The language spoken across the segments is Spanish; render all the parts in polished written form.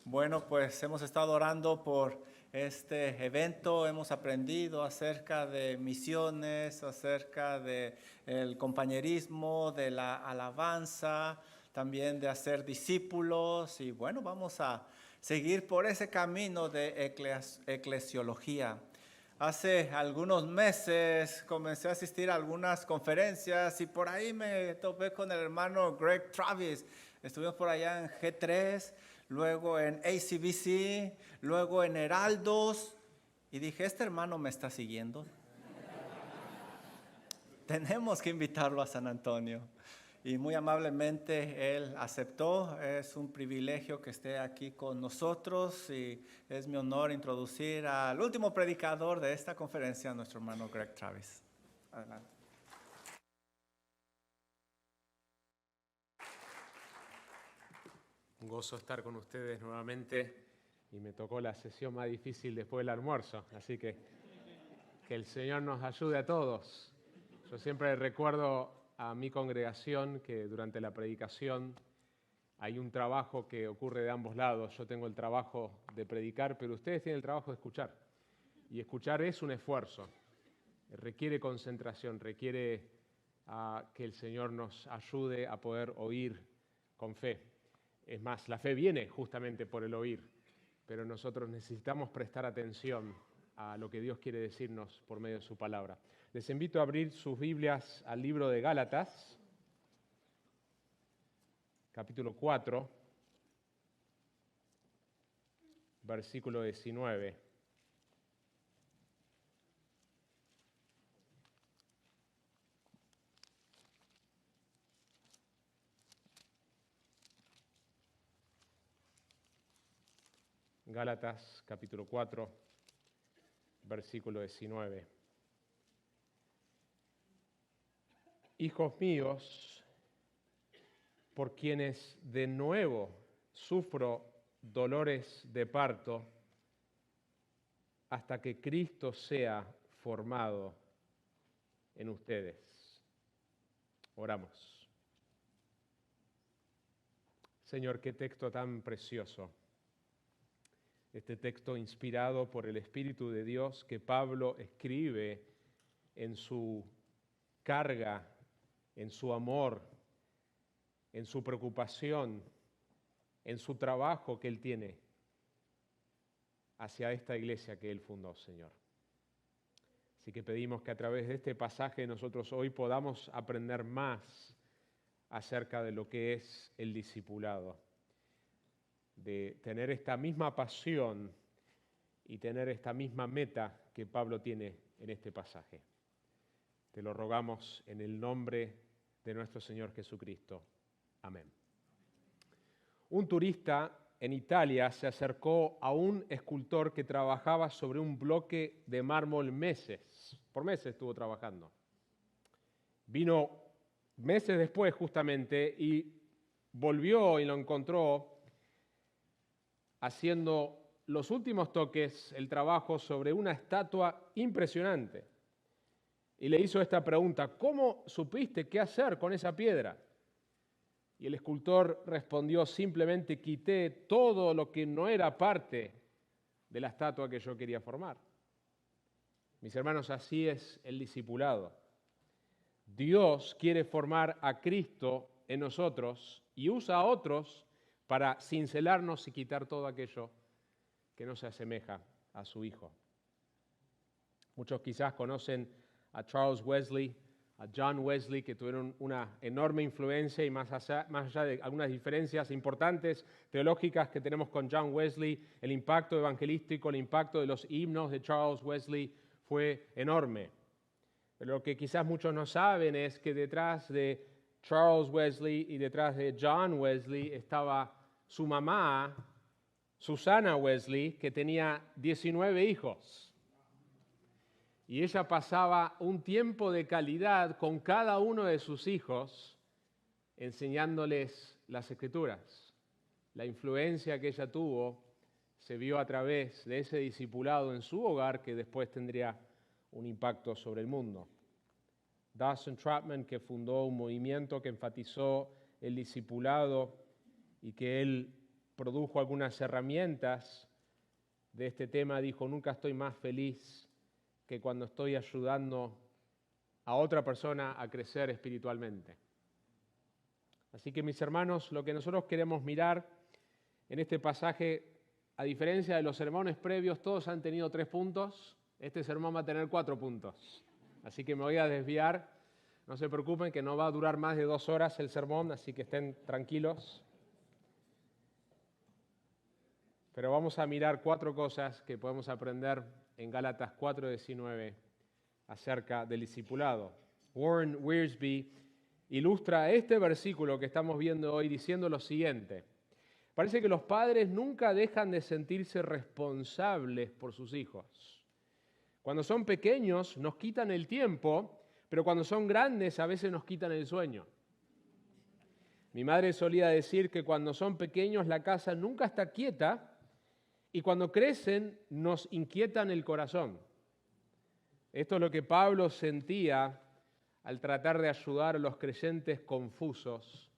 Bueno, pues hemos estado orando por este evento, hemos aprendido acerca de misiones, acerca de el compañerismo, de la alabanza, también de hacer discípulos y bueno, vamos a seguir por ese camino de eclesiología. Hace algunos meses comencé a asistir a algunas conferencias y por ahí me topé con el hermano Greg Travis. Estuvimos por allá en G3, luego en ACBC, luego en Heraldos y dije, este hermano me está siguiendo. Tenemos que invitarlo a San Antonio. Y muy amablemente él aceptó. Es un privilegio que esté aquí con nosotros y es mi honor introducir al último predicador de esta conferencia, nuestro hermano Greg Travis. Adelante. Un gozo estar con ustedes nuevamente y me tocó la sesión más difícil después del almuerzo, así que el Señor nos ayude a todos. Yo siempre recuerdo a mi congregación que durante la predicación hay un trabajo que ocurre de ambos lados. Yo tengo el trabajo de predicar, pero ustedes tienen el trabajo de escuchar. Y escuchar es un esfuerzo, requiere concentración, requiere que el Señor nos ayude a poder oír con fe. Es más, la fe viene justamente por el oír, pero nosotros necesitamos prestar atención a lo que Dios quiere decirnos por medio de su palabra. Les invito a abrir sus Biblias al libro de Gálatas, capítulo 4, versículo 19. Gálatas, capítulo 4, versículo 19. Hijos míos, por quienes de nuevo sufro dolores de parto, hasta que Cristo sea formado en ustedes. Oramos. Señor, qué texto tan precioso. Este texto inspirado por el Espíritu de Dios que Pablo escribe en su carga, en su amor, en su preocupación, en su trabajo que él tiene hacia esta iglesia que él fundó, Señor. Así que pedimos que a través de este pasaje nosotros hoy podamos aprender más acerca de lo que es el discipulado, de tener esta misma pasión y tener esta misma meta que Pablo tiene en este pasaje. Te lo rogamos en el nombre de nuestro Señor Jesucristo. Amén. Un turista en Italia se acercó a un escultor que trabajaba sobre un bloque de mármol por meses estuvo trabajando. Vino meses después justamente y volvió y lo encontró haciendo los últimos toques, el trabajo sobre una estatua impresionante. Y le hizo esta pregunta: ¿cómo supiste qué hacer con esa piedra? Y el escultor respondió: simplemente quité todo lo que no era parte de la estatua que yo quería formar. Mis hermanos, así es el discipulado. Dios quiere formar a Cristo en nosotros y usa a otros para cincelarnos y quitar todo aquello que no se asemeja a su Hijo. Muchos quizás conocen a Charles Wesley, a John Wesley, que tuvieron una enorme influencia y más allá de algunas diferencias importantes teológicas que tenemos con John Wesley, el impacto evangelístico, el impacto de los himnos de Charles Wesley fue enorme. Pero lo que quizás muchos no saben es que detrás de Charles Wesley y detrás de John Wesley estaba su mamá, Susanna Wesley, que tenía 19 hijos. Y ella pasaba un tiempo de calidad con cada uno de sus hijos, enseñándoles las Escrituras. La influencia que ella tuvo se vio a través de ese discipulado en su hogar que después tendría un impacto sobre el mundo. Dawson Trotman, que fundó un movimiento que enfatizó el discipulado y que él produjo algunas herramientas de este tema, dijo: nunca estoy más feliz que cuando estoy ayudando a otra persona a crecer espiritualmente. Así que, mis hermanos, lo que nosotros queremos mirar en este pasaje, a diferencia de los sermones previos, todos han tenido 3 puntos. Este sermón va a tener 4 puntos. Así que me voy a desviar. No se preocupen que no va a durar más de 2 horas el sermón, así que estén tranquilos. Pero vamos a mirar 4 cosas que podemos aprender en Gálatas 4:19 acerca del discipulado. Warren Wiersbe ilustra este versículo que estamos viendo hoy diciendo lo siguiente: parece que los padres nunca dejan de sentirse responsables por sus hijos. Cuando son pequeños nos quitan el tiempo, pero cuando son grandes a veces nos quitan el sueño. Mi madre solía decir que cuando son pequeños la casa nunca está quieta y cuando crecen nos inquietan el corazón. Esto es lo que Pablo sentía al tratar de ayudar a los creyentes confusos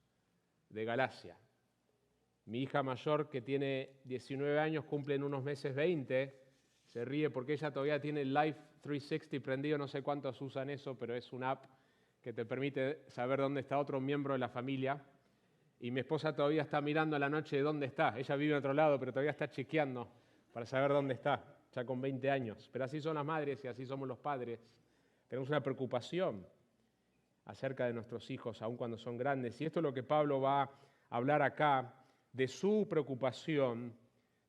de Galacia. Mi hija mayor, que tiene 19 años, cumple en unos meses 20, se ríe porque ella todavía tiene el Life 360 prendido, no sé cuántos usan eso, pero es una app que te permite saber dónde está otro miembro de la familia. Y mi esposa todavía está mirando a la noche de dónde está. Ella vive en otro lado, pero todavía está chequeando para saber dónde está, ya con 20 años. Pero así son las madres y así somos los padres. Tenemos una preocupación acerca de nuestros hijos, aun cuando son grandes. Y esto es lo que Pablo va a hablar acá, de su preocupación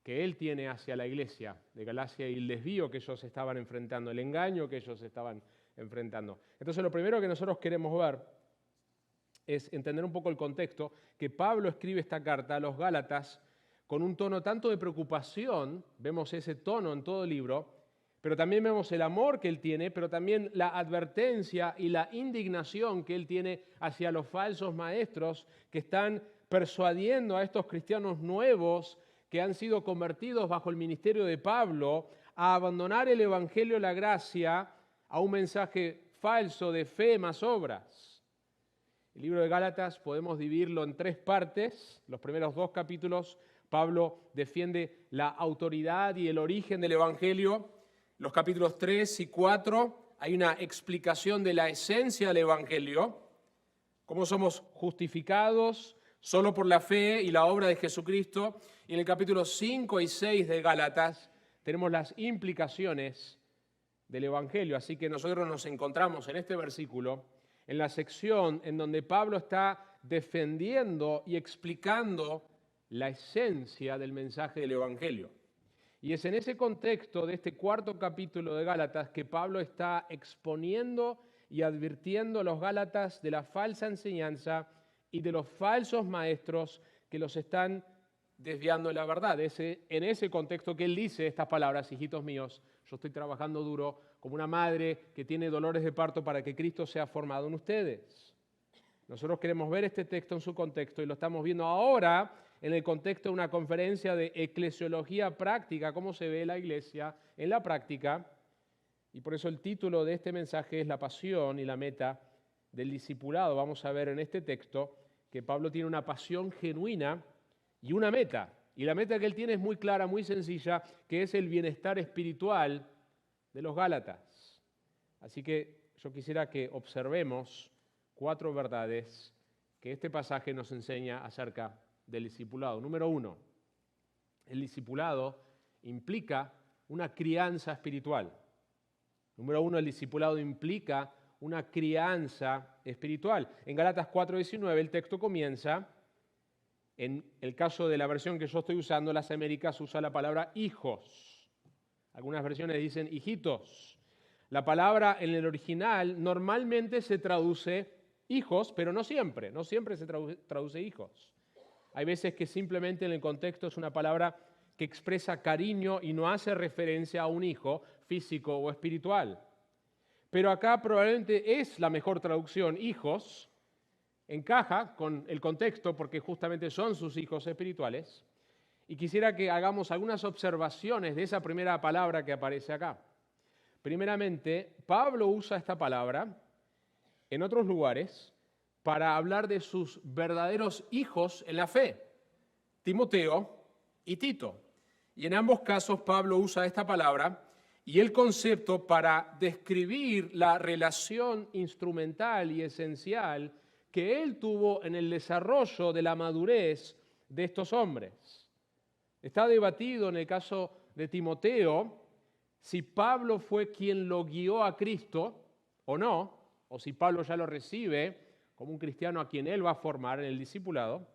que él tiene hacia la iglesia de Galacia y el desvío que ellos estaban enfrentando, el engaño que ellos estaban enfrentando. Entonces, lo primero que nosotros queremos ver es entender un poco el contexto, que Pablo escribe esta carta a los Gálatas con un tono tanto de preocupación, vemos ese tono en todo el libro, pero también vemos el amor que él tiene, pero también la advertencia y la indignación que él tiene hacia los falsos maestros que están persuadiendo a estos cristianos nuevos que han sido convertidos bajo el ministerio de Pablo a abandonar el evangelio de la gracia a un mensaje falso de fe más obras. El libro de Gálatas podemos dividirlo en 3 partes. Los primeros 2 capítulos, Pablo defiende la autoridad y el origen del evangelio. Los capítulos 3 y 4 hay una explicación de la esencia del evangelio, cómo somos justificados solo por la fe y la obra de Jesucristo. Y en el capítulo 5 y 6 de Gálatas tenemos las implicaciones del evangelio. Así que nosotros nos encontramos en este versículo, en la sección en donde Pablo está defendiendo y explicando la esencia del mensaje del evangelio. Y es en ese contexto de este 4º capítulo de Gálatas que Pablo está exponiendo y advirtiendo a los Gálatas de la falsa enseñanza y de los falsos maestros que los están desviando de la verdad. En ese contexto que él dice estas palabras: hijitos míos, yo estoy trabajando duro como una madre que tiene dolores de parto para que Cristo sea formado en ustedes. Nosotros queremos ver este texto en su contexto y lo estamos viendo ahora en el contexto de una conferencia de eclesiología práctica, cómo se ve la iglesia en la práctica. Y por eso el título de este mensaje es La pasión y la meta del discipulado. Vamos a ver en este texto que Pablo tiene una pasión genuina y una meta. Y la meta que él tiene es muy clara, muy sencilla, que es el bienestar espiritual de los Gálatas. Así que yo quisiera que observemos 4 verdades que este pasaje nos enseña acerca del discipulado. Número 1, el discipulado implica una crianza espiritual. Número 1, el discipulado implica una crianza espiritual. En Gálatas 4:19 el texto comienza, en el caso de la versión que yo estoy usando, las Américas usa la palabra hijos. Algunas versiones dicen hijitos. La palabra en el original normalmente se traduce hijos, pero no siempre se traduce hijos. Hay veces que simplemente en el contexto es una palabra que expresa cariño y no hace referencia a un hijo físico o espiritual. Pero acá probablemente es la mejor traducción, hijos, encaja con el contexto porque justamente son sus hijos espirituales. Y quisiera que hagamos algunas observaciones de esa primera palabra que aparece acá. Primeramente, Pablo usa esta palabra en otros lugares para hablar de sus verdaderos hijos en la fe. Timoteo y Tito. Y en ambos casos Pablo usa esta palabra y el concepto para describir la relación instrumental y esencial que él tuvo en el desarrollo de la madurez de estos hombres. Está debatido en el caso de Timoteo si Pablo fue quien lo guió a Cristo o no, o si Pablo ya lo recibe como un cristiano a quien él va a formar en el discipulado.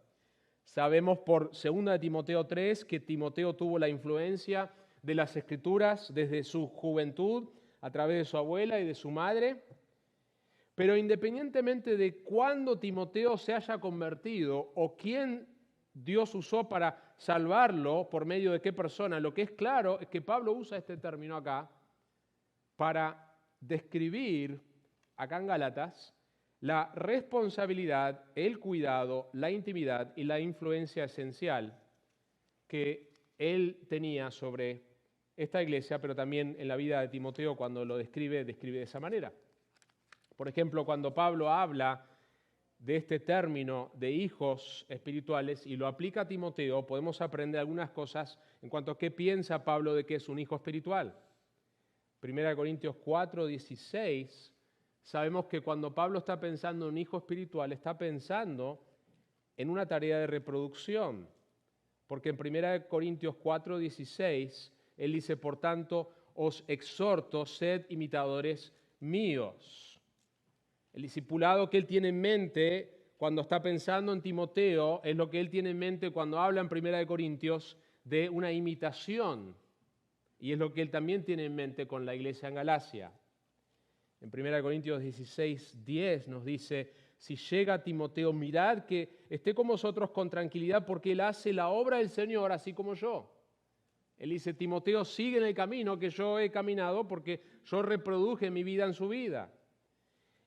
Sabemos por 2 Timoteo 3 que Timoteo tuvo la influencia de las Escrituras desde su juventud a través de su abuela y de su madre. Pero independientemente de cuándo Timoteo se haya convertido o quién Dios usó para salvarlo, por medio de qué persona, lo que es claro es que Pablo usa este término acá para describir, acá en Gálatas, la responsabilidad, el cuidado, la intimidad y la influencia esencial que él tenía sobre esta iglesia, pero también en la vida de Timoteo cuando lo describe de esa manera. Por ejemplo, cuando Pablo habla de este término de hijos espirituales y lo aplica a Timoteo, podemos aprender algunas cosas en cuanto a qué piensa Pablo de que es un hijo espiritual. 1 Corintios 4, 16, sabemos que cuando Pablo está pensando en un hijo espiritual, está pensando en una tarea de reproducción. Porque en 1 Corintios 4, 16, él dice, por tanto, os exhorto, sed imitadores míos. El discipulado que él tiene en mente cuando está pensando en Timoteo es lo que él tiene en mente cuando habla en 1 Corintios de una imitación. Y es lo que él también tiene en mente con la iglesia en Galacia. En 1 Corintios 16, 10 nos dice, si llega Timoteo, mirad que esté con vosotros con tranquilidad porque él hace la obra del Señor así como yo. Él dice, Timoteo sigue en el camino que yo he caminado porque yo reproduje mi vida en su vida.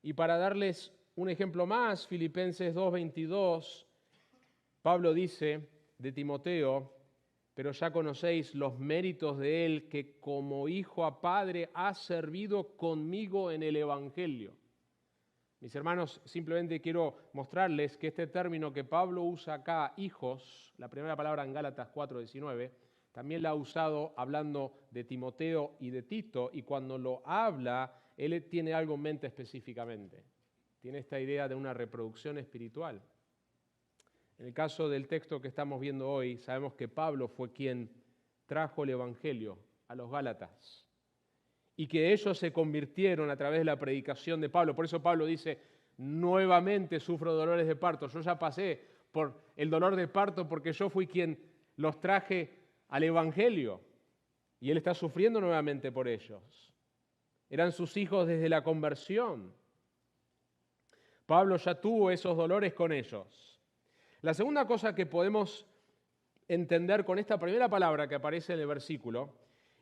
Y para darles un ejemplo más, Filipenses 2:22, Pablo dice de Timoteo, pero ya conocéis los méritos de él que como hijo a padre ha servido conmigo en el Evangelio. Mis hermanos, simplemente quiero mostrarles que este término que Pablo usa acá, hijos, la primera palabra en Gálatas 4:19, también la ha usado hablando de Timoteo y de Tito, y cuando lo habla, él tiene algo en mente específicamente. Tiene esta idea de una reproducción espiritual. En el caso del texto que estamos viendo hoy, sabemos que Pablo fue quien trajo el Evangelio a los Gálatas y que ellos se convirtieron a través de la predicación de Pablo. Por eso Pablo dice, nuevamente sufro dolores de parto. Yo ya pasé por el dolor de parto porque yo fui quien los traje al Evangelio y él está sufriendo nuevamente por ellos. Eran sus hijos desde la conversión. Pablo ya tuvo esos dolores con ellos. La segunda cosa que podemos entender con esta primera palabra que aparece en el versículo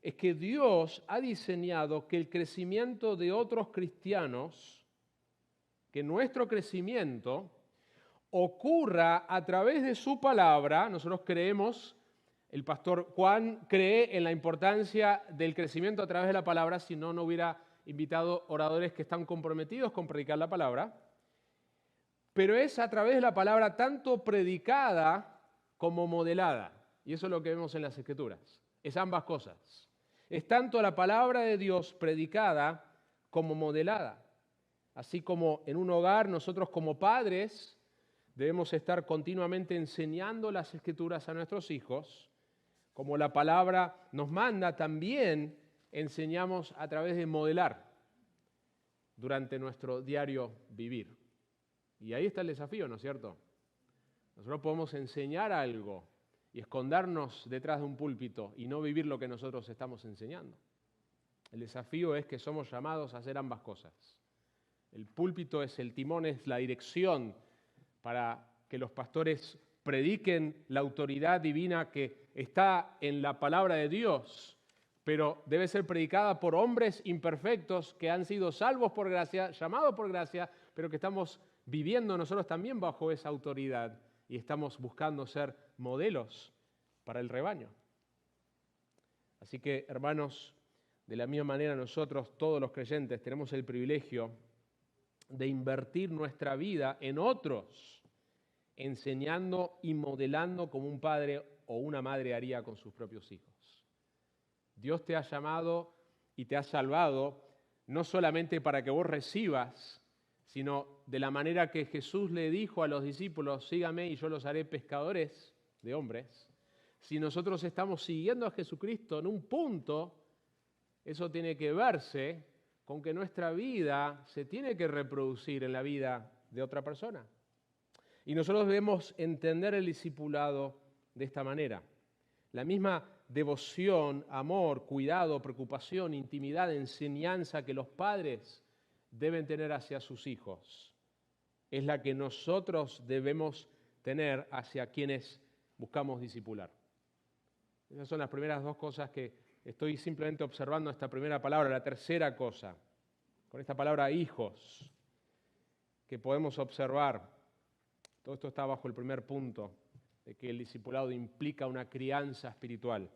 es que Dios ha diseñado que el crecimiento de otros cristianos, que nuestro crecimiento ocurra a través de su palabra. Nosotros creemos, el pastor Juan cree en la importancia del crecimiento a través de la palabra, si no, no hubiera invitado oradores que están comprometidos con predicar la palabra. Pero es a través de la palabra tanto predicada como modelada. Y eso es lo que vemos en las Escrituras. Es ambas cosas. Es tanto la palabra de Dios predicada como modelada. Así como en un hogar nosotros como padres debemos estar continuamente enseñando las Escrituras a nuestros hijos, como la palabra nos manda, también enseñamos a través de modelar durante nuestro diario vivir. Y ahí está el desafío, ¿no es cierto? Nosotros podemos enseñar algo y escondernos detrás de un púlpito y no vivir lo que nosotros estamos enseñando. El desafío es que somos llamados a hacer ambas cosas. El púlpito es el timón, es la dirección para que los pastores prediquen la autoridad divina que está en la palabra de Dios, pero debe ser predicada por hombres imperfectos que han sido salvos por gracia, llamados por gracia, pero que estamos viviendo nosotros también bajo esa autoridad y estamos buscando ser modelos para el rebaño. Así que, hermanos, de la misma manera nosotros, todos los creyentes, tenemos el privilegio de invertir nuestra vida en otros, enseñando y modelando como un padre o una madre haría con sus propios hijos. Dios te ha llamado y te ha salvado no solamente para que vos recibas, sino de la manera que Jesús le dijo a los discípulos, sígame y yo los haré pescadores de hombres. Si nosotros estamos siguiendo a Jesucristo en un punto, eso tiene que verse con que nuestra vida se tiene que reproducir en la vida de otra persona. Y nosotros debemos entender el discipulado de esta manera. La misma devoción, amor, cuidado, preocupación, intimidad, enseñanza que los padres deben tener hacia sus hijos es la que nosotros debemos tener hacia quienes buscamos discipular. Esas son las primeras dos cosas que estoy simplemente observando esta primera palabra. La tercera cosa, con esta palabra hijos, que podemos observar, todo esto está bajo el primer punto, de que el discipulado implica una crianza espiritual.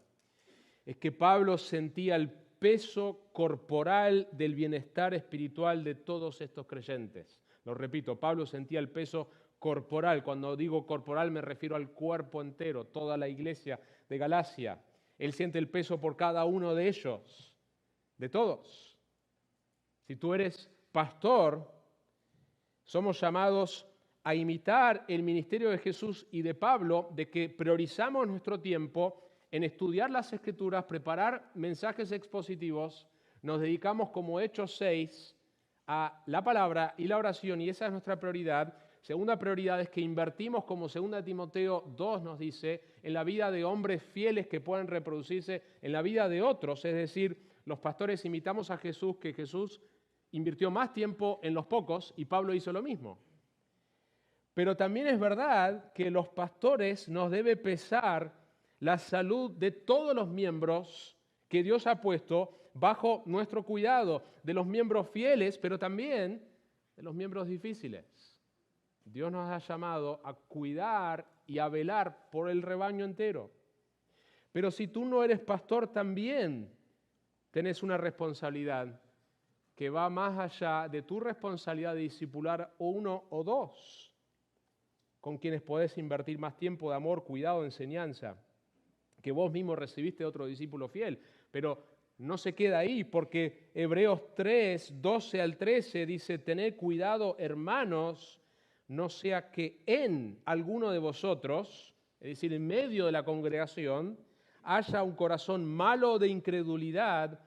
Es que Pablo sentía el peso corporal del bienestar espiritual de todos estos creyentes. Lo repito, Pablo sentía el peso corporal. Cuando digo corporal me refiero al cuerpo entero, toda la iglesia de Galacia. Él siente el peso por cada uno de ellos, de todos. Si tú eres pastor, somos llamados a imitar el ministerio de Jesús y de Pablo, de que priorizamos nuestro tiempo en estudiar las Escrituras, preparar mensajes expositivos, nos dedicamos como Hechos 6 a la palabra y la oración, y esa es nuestra prioridad. Segunda prioridad es que invertimos, como 2 Timoteo 2 nos dice, en la vida de hombres fieles que puedan reproducirse en la vida de otros, es decir, los pastores imitamos a Jesús, que Jesús invirtió más tiempo en los pocos y Pablo hizo lo mismo. Pero también es verdad que los pastores nos debe pesar la salud de todos los miembros que Dios ha puesto bajo nuestro cuidado, de los miembros fieles, pero también de los miembros difíciles. Dios nos ha llamado a cuidar y a velar por el rebaño entero. Pero si tú no eres pastor, también tenés una responsabilidad que va más allá de tu responsabilidad de discipular uno o dos, con quienes podés invertir más tiempo de amor, cuidado, enseñanza, que vos mismo recibiste de otro discípulo fiel. Pero no se queda ahí, porque Hebreos 3, 12 al 13 dice, tened cuidado, hermanos, no sea que en alguno de vosotros, es decir, en medio de la congregación, haya un corazón malo de incredulidad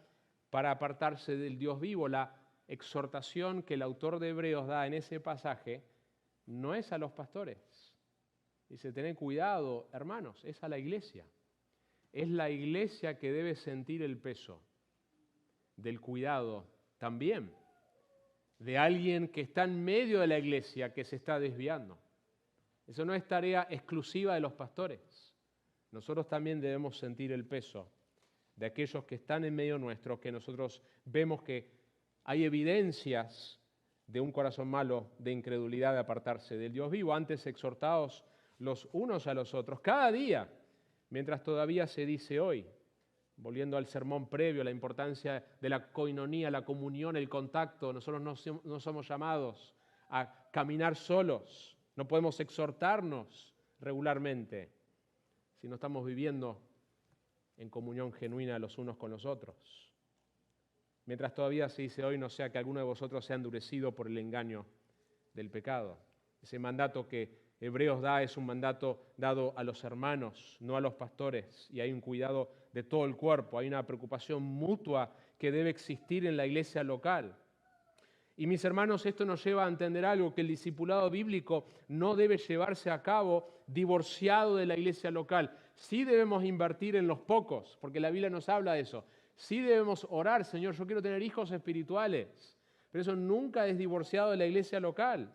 para apartarse del Dios vivo. La exhortación que el autor de Hebreos da en ese pasaje no es a los pastores. Dice, tened cuidado, hermanos, es a la iglesia. Es la iglesia que debe sentir el peso del cuidado también de alguien que está en medio de la iglesia que se está desviando. Eso no es tarea exclusiva de los pastores. Nosotros también debemos sentir el peso de aquellos que están en medio nuestro, que nosotros vemos que hay evidencias de un corazón malo, de incredulidad, de apartarse del Dios vivo. Antes exhortados los unos a los otros, cada día, mientras todavía se dice hoy, volviendo al sermón previo, la importancia de la coinonía, la comunión, el contacto. Nosotros no somos llamados a caminar solos, no podemos exhortarnos regularmente si no estamos viviendo en comunión genuina los unos con los otros. Mientras todavía se dice hoy, no sea que alguno de vosotros sea endurecido por el engaño del pecado. Ese mandato que Hebreos da es un mandato dado a los hermanos, no a los pastores, y hay un cuidado de todo el cuerpo, hay una preocupación mutua que debe existir en la iglesia local. Y mis hermanos, esto nos lleva a entender algo, que el discipulado bíblico no debe llevarse a cabo divorciado de la iglesia local. Sí debemos invertir en los pocos, porque la Biblia nos habla de eso. Sí debemos orar, Señor, yo quiero tener hijos espirituales, pero eso nunca es divorciado de la iglesia local.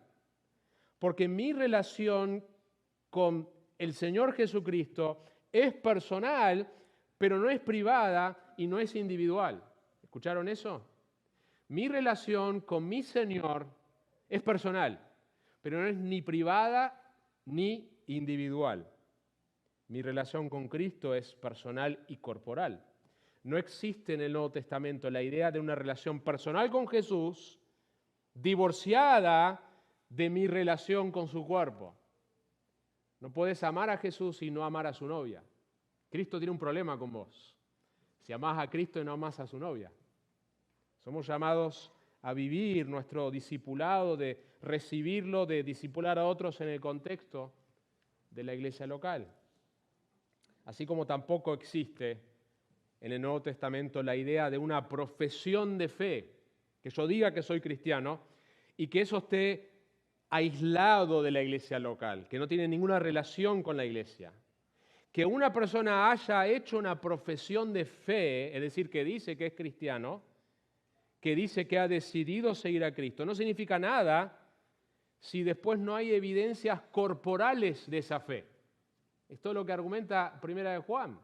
Porque mi relación con el Señor Jesucristo es personal, pero no es privada y no es individual. ¿Escucharon eso? Mi relación con mi Señor es personal, pero no es ni privada ni individual. Mi relación con Cristo es personal y corporal. No existe en el Nuevo Testamento la idea de una relación personal con Jesús divorciada de mi relación con su cuerpo. No puedes amar a Jesús y no amar a su novia. Cristo tiene un problema con vos. Si amás a Cristo y no amás a su novia. Somos llamados a vivir nuestro discipulado, de recibirlo, de discipular a otros en el contexto de la iglesia local. Así como tampoco existe en el Nuevo Testamento la idea de una profesión de fe, que yo diga que soy cristiano y que eso esté aislado de la iglesia local, que no tiene ninguna relación con la iglesia. Que una persona haya hecho una profesión de fe, es decir, que dice que es cristiano, que dice que ha decidido seguir a Cristo, no significa nada si después no hay evidencias corporales de esa fe. Esto es lo que argumenta Primera de Juan.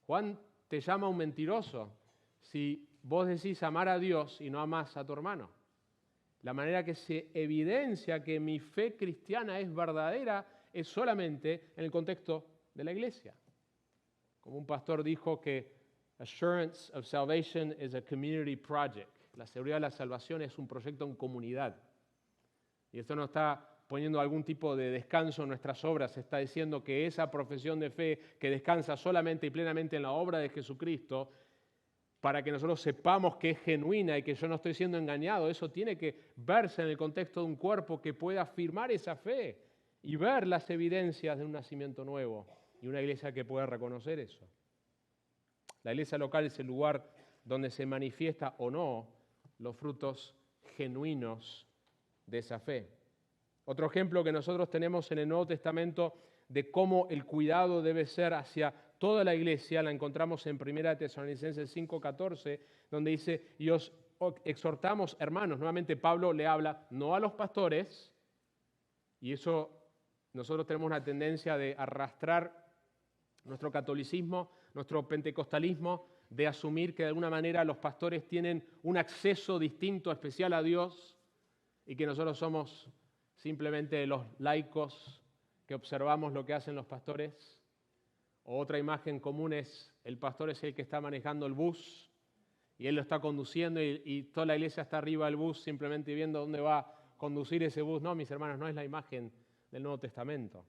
Juan te llama un mentiroso si vos decís amar a Dios y no amás a tu hermano. La manera que se evidencia que mi fe cristiana es verdadera es solamente en el contexto de la iglesia. Como un pastor dijo que Assurance of Salvation is a community project. La seguridad de la salvación es un proyecto en comunidad. Y esto no está poniendo algún tipo de descanso en nuestras obras, está diciendo que esa profesión de fe que descansa solamente y plenamente en la obra de Jesucristo, para que nosotros sepamos que es genuina y que yo no estoy siendo engañado, eso tiene que verse en el contexto de un cuerpo que pueda afirmar esa fe y ver las evidencias de un nacimiento nuevo y una iglesia que pueda reconocer eso. La iglesia local es el lugar donde se manifiesta o no los frutos genuinos de esa fe. Otro ejemplo que nosotros tenemos en el Nuevo Testamento de cómo el cuidado debe ser hacia toda la iglesia, la encontramos en 1 Tesalonicenses 5:14, donde dice, y os exhortamos, hermanos, nuevamente Pablo le habla no a los pastores, y eso nosotros tenemos una tendencia de arrastrar nuestro catolicismo, nuestro pentecostalismo, de asumir que de alguna manera los pastores tienen un acceso distinto, especial a Dios, y que nosotros somos simplemente los laicos que observamos lo que hacen los pastores. O otra imagen común es, el pastor es el que está manejando el bus, y él lo está conduciendo, y toda la iglesia está arriba del bus simplemente viendo dónde va a conducir ese bus. No, mis hermanos, no es la imagen del Nuevo Testamento.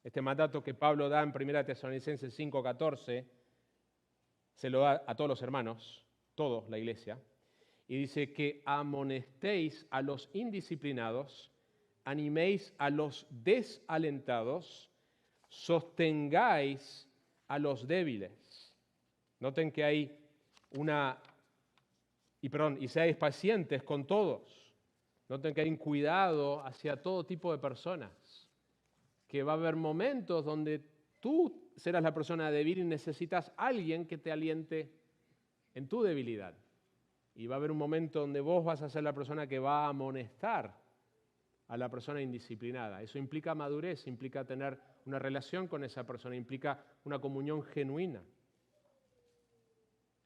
Este mandato que Pablo da en 1 Tesalonicenses 5:14 se lo da a todos los hermanos, toda la iglesia, y dice que amonestéis a los indisciplinados, animéis a los desalentados, sostengáis a los débiles. Noten que hay y seáis pacientes con todos. Noten que hay un cuidado hacia todo tipo de personas. Que va a haber momentos donde tú serás la persona débil y necesitas a alguien que te aliente en tu debilidad. Y va a haber un momento donde vos vas a ser la persona que va a amonestar a la persona indisciplinada. Eso implica madurez, implica tener una relación con esa persona, implica una comunión genuina.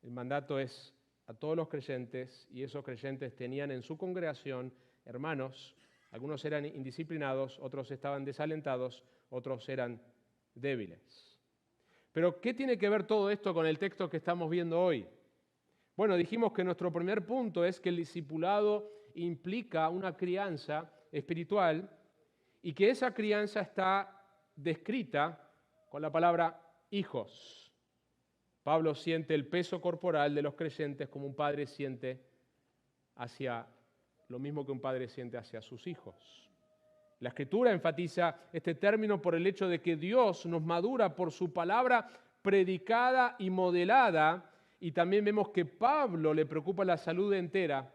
El mandato es a todos los creyentes, y esos creyentes tenían en su congregación hermanos. Algunos eran indisciplinados, otros estaban desalentados, otros eran débiles. Pero, ¿qué tiene que ver todo esto con el texto que estamos viendo hoy? Bueno, dijimos que nuestro primer punto es que el discipulado implica una crianza espiritual y que esa crianza está descrita con la palabra hijos. Pablo siente el peso corporal de los creyentes como un padre siente hacia lo mismo que un padre siente hacia sus hijos. La Escritura enfatiza este término por el hecho de que Dios nos madura por su palabra predicada y modelada, y también vemos que Pablo le preocupa la salud entera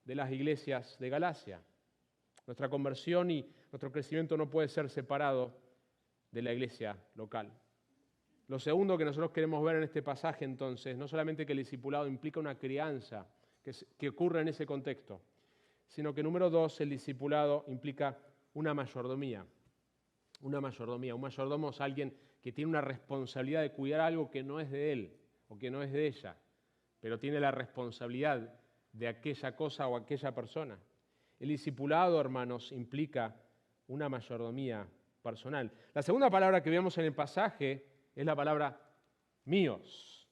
de las iglesias de Galacia. Nuestra conversión y nuestro crecimiento no puede ser separado de la iglesia local. Lo segundo que nosotros queremos ver en este pasaje, entonces, no solamente que el discipulado implica una crianza que ocurre en ese contexto, sino que número 2, el discipulado implica una mayordomía. Una mayordomía. Un mayordomo es alguien que tiene una responsabilidad de cuidar algo que no es de él o que no es de ella, pero tiene la responsabilidad de aquella cosa o aquella persona. El discipulado, hermanos, implica una mayordomía personal. La segunda palabra que vemos en el pasaje es la palabra míos.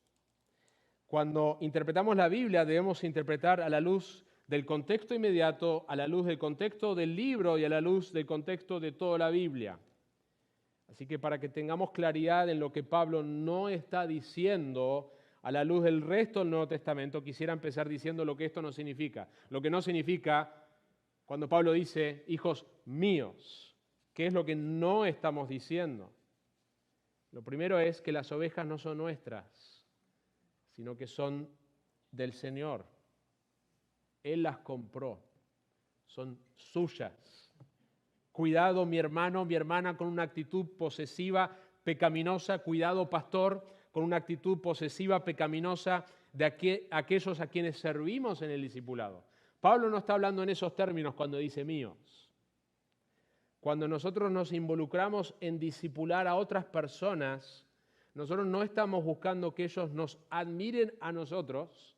Cuando interpretamos la Biblia debemos interpretar a la luz del contexto inmediato, a la luz del contexto del libro y a la luz del contexto de toda la Biblia. Así que para que tengamos claridad en lo que Pablo no está diciendo a la luz del resto del Nuevo Testamento, quisiera empezar diciendo lo que esto no significa. Lo que no significa cuando Pablo dice, hijos míos, ¿qué es lo que no estamos diciendo? Lo primero es que las ovejas no son nuestras, sino que son del Señor. Él las compró, son suyas. Cuidado, mi hermano, mi hermana, con una actitud posesiva, pecaminosa. Cuidado, pastor, con una actitud posesiva, pecaminosa de aquellos a quienes servimos en el discipulado. Pablo no está hablando en esos términos cuando dice míos. Cuando nosotros nos involucramos en discipular a otras personas, nosotros no estamos buscando que ellos nos admiren a nosotros,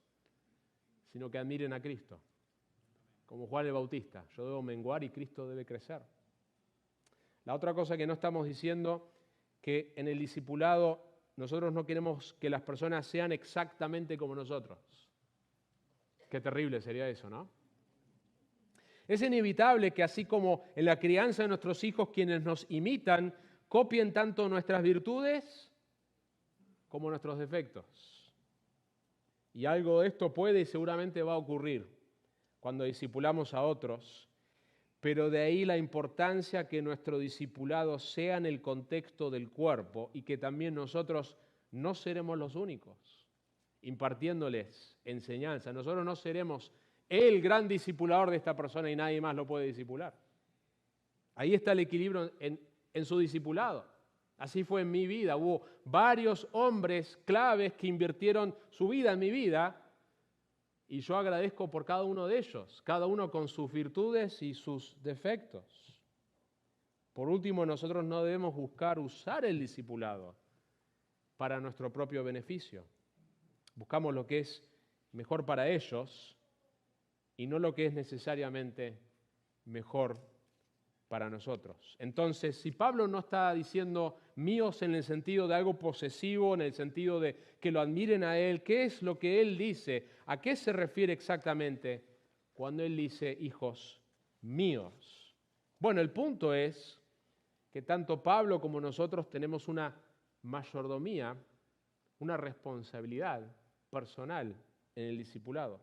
sino que admiren a Cristo. Como Juan el Bautista, yo debo menguar y Cristo debe crecer. La otra cosa que no estamos diciendo, que en el discipulado nosotros no queremos que las personas sean exactamente como nosotros. Qué terrible sería eso, ¿no? Es inevitable que así como en la crianza de nuestros hijos quienes nos imitan, copien tanto nuestras virtudes como nuestros defectos. Y algo de esto puede y seguramente va a ocurrir cuando discipulamos a otros, pero de ahí la importancia que nuestro discipulado sea en el contexto del cuerpo y que también nosotros no seremos los únicos impartiéndoles enseñanza. Nosotros no seremos el gran discipulador de esta persona y nadie más lo puede discipular. Ahí está el equilibrio en su discipulado. Así fue en mi vida. Hubo varios hombres claves que invirtieron su vida en mi vida y yo agradezco por cada uno de ellos, cada uno con sus virtudes y sus defectos. Por último, nosotros no debemos buscar usar el discipulado para nuestro propio beneficio. Buscamos lo que es mejor para ellos y no lo que es necesariamente mejor para nosotros. Entonces, si Pablo no está diciendo míos en el sentido de algo posesivo, en el sentido de que lo admiren a él, ¿qué es lo que él dice? ¿A qué se refiere exactamente cuando él dice hijos míos? Bueno, el punto es que tanto Pablo como nosotros tenemos una mayordomía, una responsabilidad personal en el discipulado.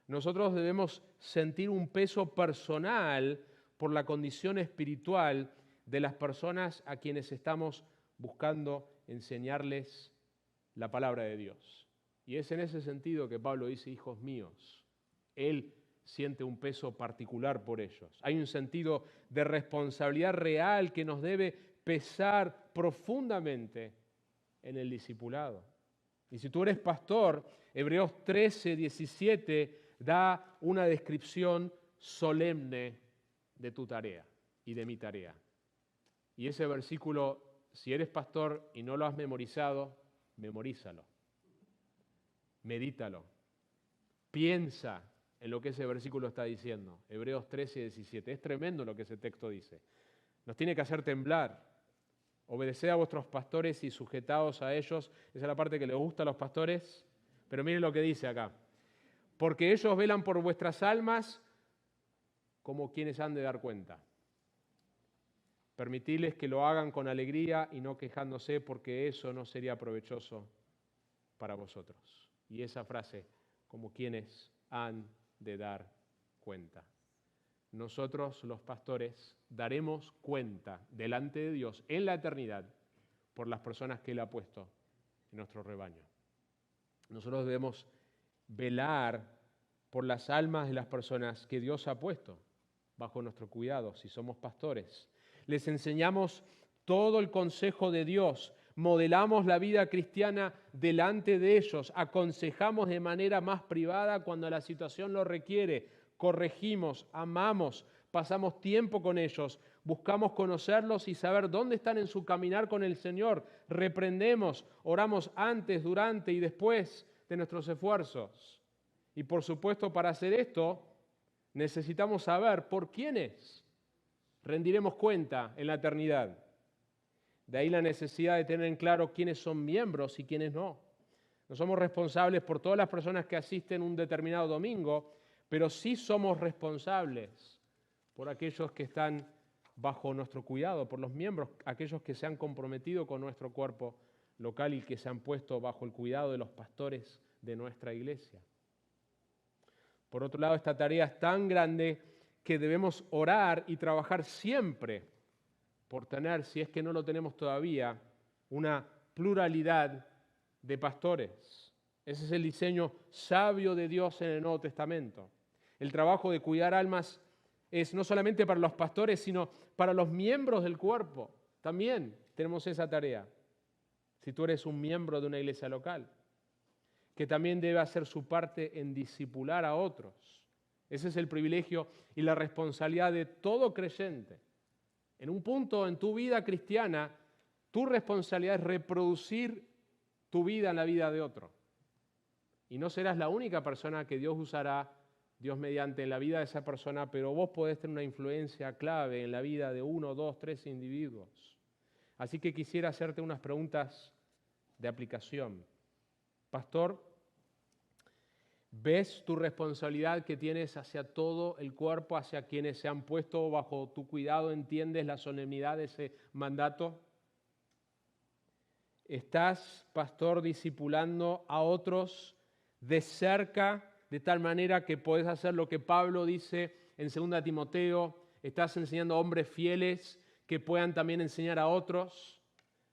Nosotros debemos sentir un peso personal por la condición espiritual de las personas a quienes estamos buscando enseñarles la palabra de Dios. Y es en ese sentido que Pablo dice, hijos míos. Él siente un peso particular por ellos. Hay un sentido de responsabilidad real que nos debe pesar profundamente en el discipulado. Y si tú eres pastor, Hebreos 13, 17 da una descripción solemne de tu tarea y de mi tarea. Y ese versículo, si eres pastor y no lo has memorizado, memorízalo. Medítalo. Piensa en lo que ese versículo está diciendo. Hebreos 13, 17. Es tremendo lo que ese texto dice. Nos tiene que hacer temblar. Obedeced a vuestros pastores y sujetaos a ellos. Esa es la parte que les gusta a los pastores. Pero miren lo que dice acá. Porque ellos velan por vuestras almas como quienes han de dar cuenta. Permitidles que lo hagan con alegría y no quejándose, porque eso no sería provechoso para vosotros. Y esa frase, como quienes han de dar cuenta. Nosotros, los pastores, daremos cuenta delante de Dios en la eternidad por las personas que Él ha puesto en nuestro rebaño. Nosotros debemos velar por las almas de las personas que Dios ha puesto bajo nuestro cuidado, si somos pastores. Les enseñamos todo el consejo de Dios, modelamos la vida cristiana delante de ellos, aconsejamos de manera más privada cuando la situación lo requiere, corregimos, amamos, pasamos tiempo con ellos, buscamos conocerlos y saber dónde están en su caminar con el Señor, reprendemos, oramos antes, durante y después de nuestros esfuerzos. Y por supuesto, para hacer esto, necesitamos saber por quiénes rendiremos cuenta en la eternidad. De ahí la necesidad de tener en claro quiénes son miembros y quiénes no. No somos responsables por todas las personas que asisten un determinado domingo, pero sí somos responsables por aquellos que están bajo nuestro cuidado, por los miembros, aquellos que se han comprometido con nuestro cuerpo local y que se han puesto bajo el cuidado de los pastores de nuestra iglesia. Por otro lado, esta tarea es tan grande que debemos orar y trabajar siempre por tener, si es que no lo tenemos todavía, una pluralidad de pastores. Ese es el diseño sabio de Dios en el Nuevo Testamento. El trabajo de cuidar almas es no solamente para los pastores, sino para los miembros del cuerpo. También tenemos esa tarea. Si tú eres un miembro de una iglesia local, que también debe hacer su parte en discipular a otros. Ese es el privilegio y la responsabilidad de todo creyente. En un punto en tu vida cristiana, tu responsabilidad es reproducir tu vida en la vida de otro. Y no serás la única persona que Dios usará, Dios mediante, en la vida de esa persona, pero vos podés tener una influencia clave en la vida de 1, 2, 3 individuos. Así que quisiera hacerte unas preguntas de aplicación. Pastor, ¿ves tu responsabilidad que tienes hacia todo el cuerpo, hacia quienes se han puesto bajo tu cuidado? ¿Entiendes la solemnidad de ese mandato? ¿Estás, pastor, discipulando a otros de cerca, de tal manera que podés hacer lo que Pablo dice en 2 Timoteo? ¿Estás enseñando a hombres fieles que puedan también enseñar a otros?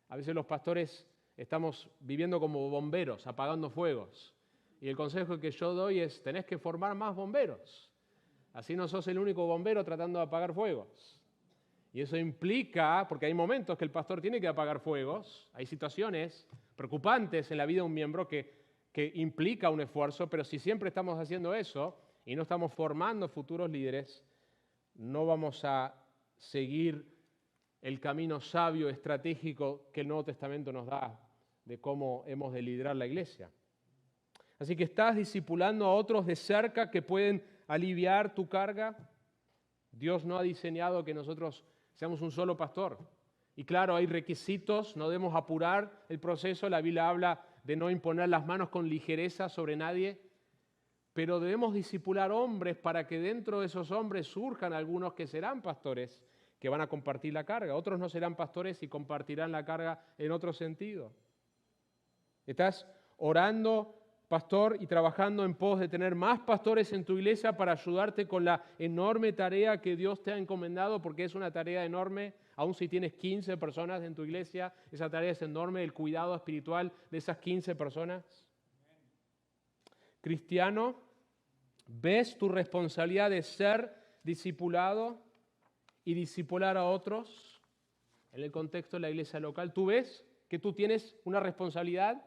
A veces los pastores estamos viviendo como bomberos, apagando fuegos. Y el consejo que yo doy es, tenés que formar más bomberos. Así no sos el único bombero tratando de apagar fuegos. Y eso implica, porque hay momentos que el pastor tiene que apagar fuegos, hay situaciones preocupantes en la vida de un miembro que implica un esfuerzo, pero si siempre estamos haciendo eso y no estamos formando futuros líderes, no vamos a seguir el camino sabio, estratégico que el Nuevo Testamento nos da de cómo hemos de liderar la iglesia. Así que estás discipulando a otros de cerca que pueden aliviar tu carga. Dios no ha diseñado que nosotros seamos un solo pastor. Y claro, hay requisitos, no debemos apurar el proceso. La Biblia habla de no imponer las manos con ligereza sobre nadie, pero debemos discipular hombres para que dentro de esos hombres surjan algunos que serán pastores, que van a compartir la carga. Otros no serán pastores y compartirán la carga en otro sentido. ¿Estás orando, pastor, y trabajando en pos de tener más pastores en tu iglesia para ayudarte con la enorme tarea que Dios te ha encomendado? Porque es una tarea enorme, aun si tienes 15 personas en tu iglesia, esa tarea es enorme, el cuidado espiritual de esas 15 personas. Cristiano, ¿ves tu responsabilidad de ser discipulado y discipular a otros en el contexto de la iglesia local? ¿Tú ves que tú tienes una responsabilidad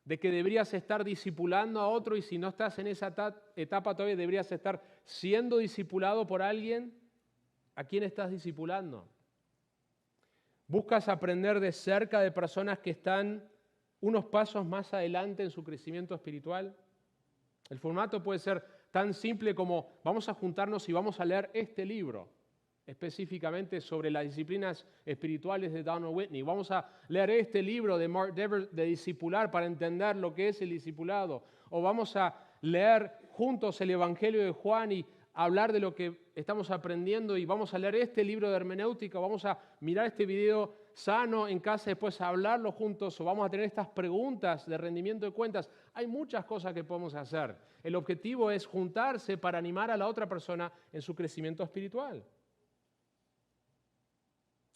de que deberías estar discipulando a otro, y si no estás en esa etapa todavía deberías estar siendo discipulado por alguien? ¿A quién estás discipulando? ¿Buscas aprender de cerca de personas que están unos pasos más adelante en su crecimiento espiritual? El formato puede ser tan simple como vamos a juntarnos y vamos a leer este libro, específicamente sobre las disciplinas espirituales de Donald Whitney. Vamos a leer este libro de Mark Dever de discipular para entender lo que es el discipulado. O vamos a leer juntos el Evangelio de Juan y hablar de lo que estamos aprendiendo, y vamos a leer este libro de hermenéutica, vamos a mirar este video sano en casa y después a hablarlo juntos, o vamos a tener estas preguntas de rendimiento de cuentas. Hay muchas cosas que podemos hacer. El objetivo es juntarse para animar a la otra persona en su crecimiento espiritual.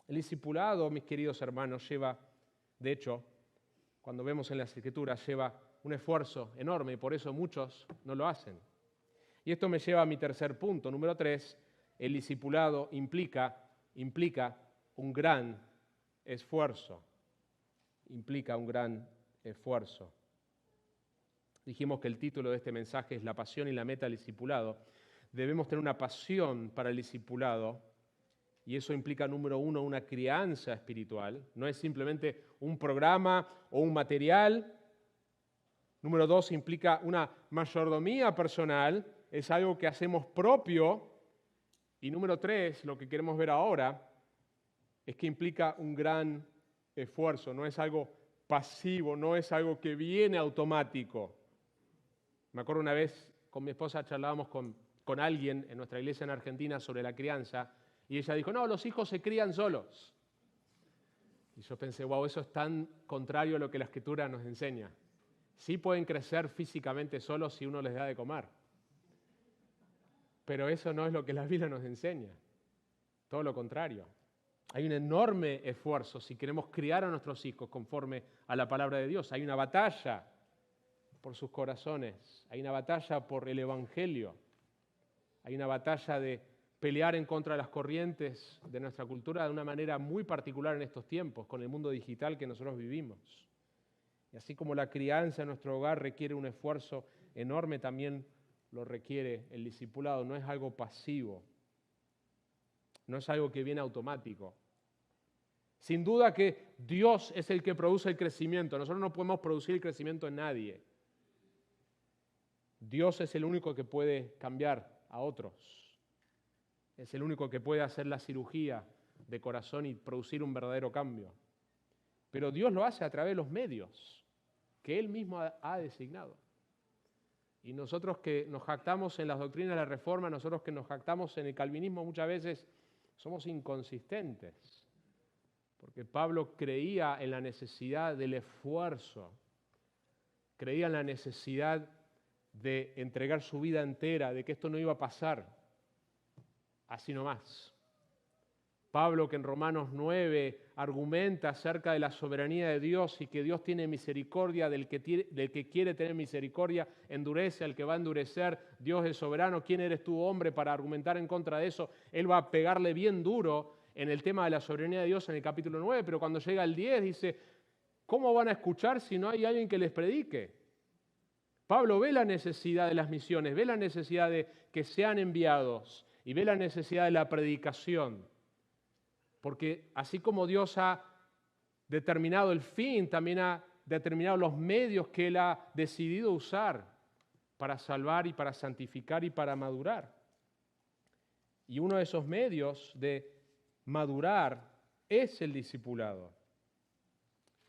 El discipulado, mis queridos hermanos, lleva, de hecho, cuando vemos en las Escrituras, lleva un esfuerzo enorme, y por eso muchos no lo hacen. Y esto me lleva a mi tercer punto. Número 3, el discipulado implica un gran esfuerzo. Implica un gran esfuerzo. Dijimos que el título de este mensaje es La pasión y la meta del discipulado. Debemos tener una pasión para el discipulado, y eso implica, número 1, una crianza espiritual. No es simplemente un programa o un material. Número 2, implica una mayordomía personal. Es algo que hacemos propio. Y número 3, lo que queremos ver ahora, es que implica un gran esfuerzo. No es algo pasivo, no es algo que viene automático. Me acuerdo una vez con mi esposa charlábamos con alguien en nuestra iglesia en Argentina sobre la crianza, Y ella dijo, no, los hijos se crían solos. Y yo pensé, wow, eso es tan contrario a lo que la Escritura nos enseña. Sí pueden crecer físicamente solos si uno les da de comer. Pero eso no es lo que la Biblia nos enseña. Todo lo contrario. Hay un enorme esfuerzo si queremos criar a nuestros hijos conforme a la palabra de Dios. Hay una batalla por sus corazones. Hay una batalla por el Evangelio. Hay una batalla de pelear en contra de las corrientes de nuestra cultura de una manera muy particular en estos tiempos, con el mundo digital que nosotros vivimos. Y así como la crianza en nuestro hogar requiere un esfuerzo enorme, también lo requiere el discipulado. No es algo pasivo, no es algo que viene automático. Sin duda que Dios es el que produce el crecimiento. Nosotros no podemos producir el crecimiento en nadie. Dios es el único que puede cambiar a otros. Es el único que puede hacer la cirugía de corazón y producir un verdadero cambio. Pero Dios lo hace a través de los medios que Él mismo ha designado. Y nosotros que nos jactamos en las doctrinas de la Reforma, nosotros que nos jactamos en el calvinismo, muchas veces somos inconsistentes. Porque Pablo creía en la necesidad del esfuerzo, creía en la necesidad de entregar su vida entera, de que esto no iba a pasar así nomás. Pablo, que en Romanos 9 argumenta acerca de la soberanía de Dios y que Dios tiene misericordia del que quiere tener misericordia, endurece al que va a endurecer. Dios es soberano. ¿Quién eres tú, hombre, para argumentar en contra de eso? Él va a pegarle bien duro en el tema de la soberanía de Dios en el capítulo 9, pero cuando llega al 10 dice, ¿cómo van a escuchar si no hay alguien que les predique? Pablo ve la necesidad de las misiones, ve la necesidad de que sean enviados y ve la necesidad de la predicación. Porque así como Dios ha determinado el fin, también ha determinado los medios que Él ha decidido usar para salvar y para santificar y para madurar. Y uno de esos medios de madurar es el discipulado.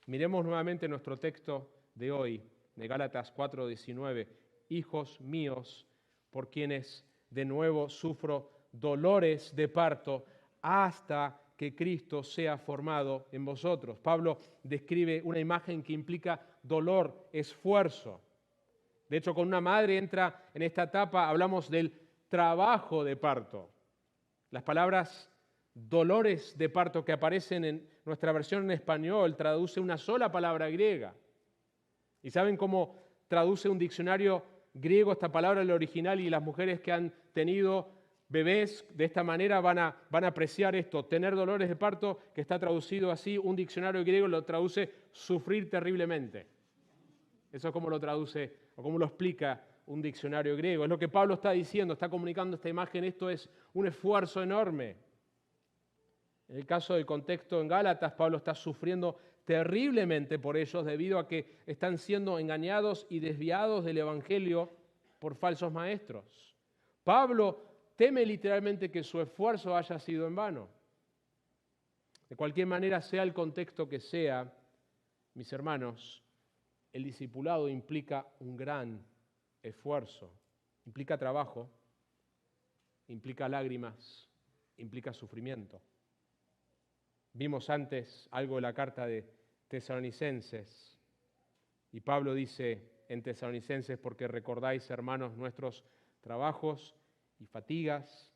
Miremos nuevamente nuestro texto de hoy, de Gálatas 4:19. Hijos míos, por quienes de nuevo sufro dolores de parto, hasta que Cristo sea formado en vosotros. Pablo describe una imagen que implica dolor, esfuerzo. De hecho, con una madre entra en esta etapa, hablamos del trabajo de parto. Las palabras dolores de parto que aparecen en nuestra versión en español traduce una sola palabra griega. ¿Y saben cómo traduce un diccionario griego esta palabra en el original? Y las mujeres que han tenido bebés de esta manera van a apreciar esto. Tener dolores de parto, que está traducido así, un diccionario griego lo traduce sufrir terriblemente. Eso es como lo traduce o como lo explica un diccionario griego. Es lo que Pablo está diciendo, está comunicando esta imagen. Esto es un esfuerzo enorme. En el caso del contexto en Gálatas, Pablo está sufriendo terriblemente por ellos debido a que están siendo engañados y desviados del Evangelio por falsos maestros. Pablo teme literalmente que su esfuerzo haya sido en vano. De cualquier manera, sea el contexto que sea, mis hermanos, el discipulado implica un gran esfuerzo, implica trabajo, implica lágrimas, implica sufrimiento. Vimos antes algo de la carta de Tesalonicenses y Pablo dice en Tesalonicenses, porque recordáis, hermanos, nuestros trabajos y fatigas,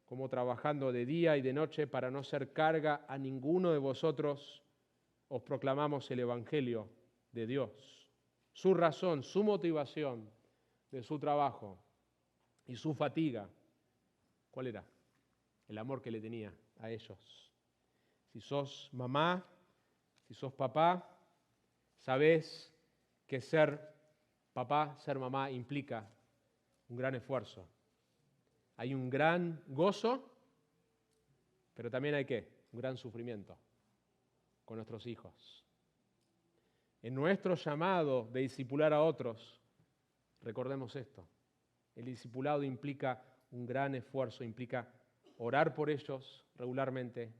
como trabajando de día y de noche para no ser carga a ninguno de vosotros, os proclamamos el Evangelio de Dios. Su razón, su motivación de su trabajo y su fatiga, ¿cuál era? El amor que le tenía a ellos. Si sos mamá, si sos papá, sabés que ser papá, ser mamá implica un gran esfuerzo. Hay un gran gozo, pero también hay un gran sufrimiento con nuestros hijos. En nuestro llamado de discipular a otros, recordemos esto. El discipulado implica un gran esfuerzo, implica orar por ellos regularmente,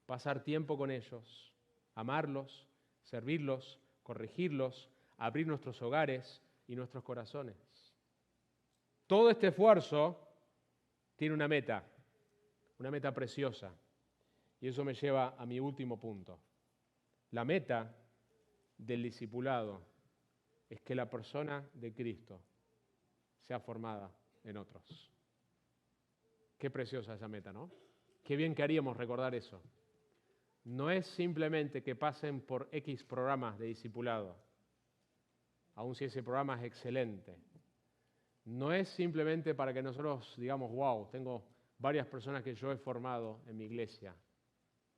pasar tiempo con ellos, amarlos, servirlos, corregirlos, abrir nuestros hogares y nuestros corazones. Todo este esfuerzo tiene una meta. una meta preciosa. Y eso me lleva a mi último punto. La meta del discipulado es que la persona de Cristo sea formada en otros. Qué preciosa esa meta, ¿no? Qué bien que haríamos recordar eso. No es simplemente que pasen por X programas de discipulado, aun si ese programa es excelente. No es simplemente para que nosotros digamos, wow, tengo varias personas que yo he formado en mi iglesia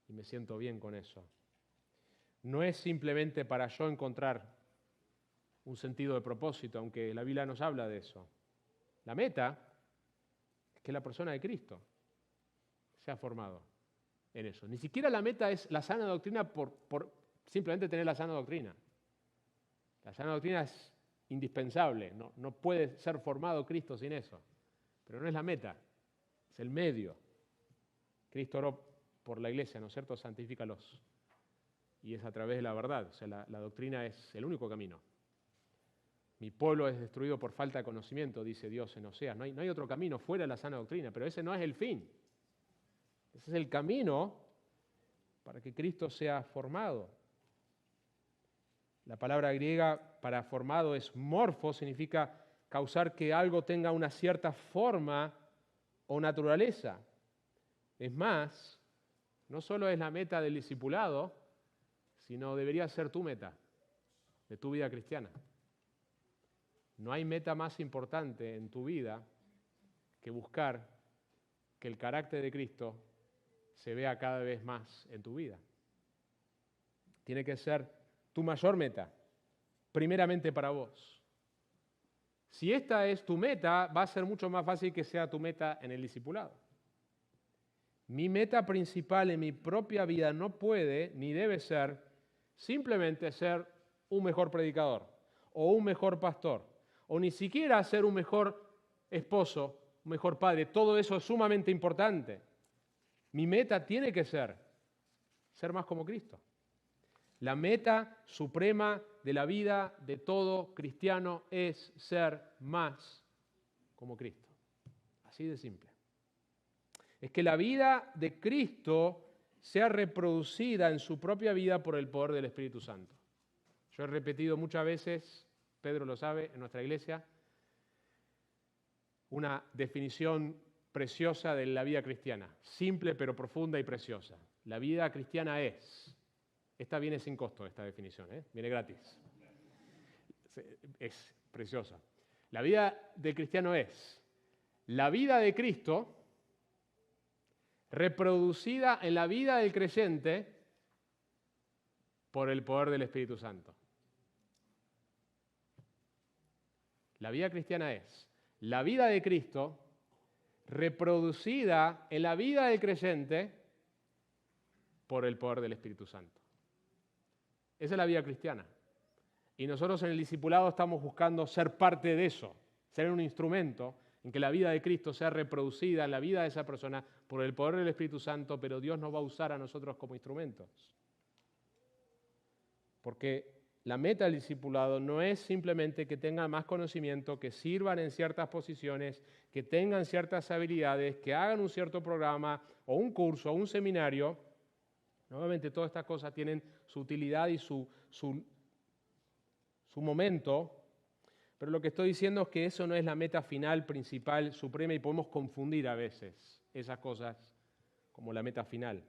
y me siento bien con eso. No es simplemente para yo encontrar un sentido de propósito, aunque la Biblia nos habla de eso. La meta es que la persona de Cristo sea formado en eso. Ni siquiera la meta es la sana doctrina por simplemente tener la sana doctrina. La sana doctrina es indispensable, no puede ser formado Cristo sin eso. Pero no es la meta, es el medio. Cristo oró por la iglesia, ¿no es cierto? Santifícalos. Y es a través de la verdad, o sea, la doctrina es el único camino. Mi pueblo es destruido por falta de conocimiento, dice Dios en Oseas. No hay otro camino fuera de la sana doctrina, pero ese no es el fin. Ese es el camino para que Cristo sea formado. La palabra griega para formado es morfo, significa causar que algo tenga una cierta forma o naturaleza. Es más, no solo es la meta del discipulado, sino debería ser tu meta de tu vida cristiana. No hay meta más importante en tu vida que buscar que el carácter de Cristo se vea cada vez más en tu vida. Tiene que ser tu mayor meta, primeramente para vos. Si esta es tu meta, va a ser mucho más fácil que sea tu meta en el discipulado. Mi meta principal en mi propia vida no puede ni debe ser simplemente ser un mejor predicador o un mejor pastor o ni siquiera ser un mejor esposo, un mejor padre. Todo eso es sumamente importante. Mi meta tiene que ser más como Cristo. La meta suprema de la vida de todo cristiano es ser más como Cristo. Así de simple. Es que la vida de Cristo sea reproducida en su propia vida por el poder del Espíritu Santo. Yo he repetido muchas veces, Pedro lo sabe, en nuestra iglesia, una definición preciosa de la vida cristiana, simple pero profunda y preciosa. La vida cristiana esta viene sin costo, esta definición, viene gratis. Es preciosa. La vida del cristiano es la vida de Cristo reproducida en la vida del creyente por el poder del Espíritu Santo. La vida cristiana es la vida de Cristo reproducida en la vida del creyente por el poder del Espíritu Santo. Esa es la vida cristiana. Y nosotros en el discipulado estamos buscando ser parte de eso, ser un instrumento en que la vida de Cristo sea reproducida en la vida de esa persona por el poder del Espíritu Santo, pero Dios nos va a usar a nosotros como instrumentos. Porque la meta del discipulado no es simplemente que tengan más conocimiento, que sirvan en ciertas posiciones, que tengan ciertas habilidades, que hagan un cierto programa o un curso o un seminario. Nuevamente, todas estas cosas tienen su utilidad y su momento, pero lo que estoy diciendo es que eso no es la meta final, principal, suprema, y podemos confundir a veces esas cosas como la meta final.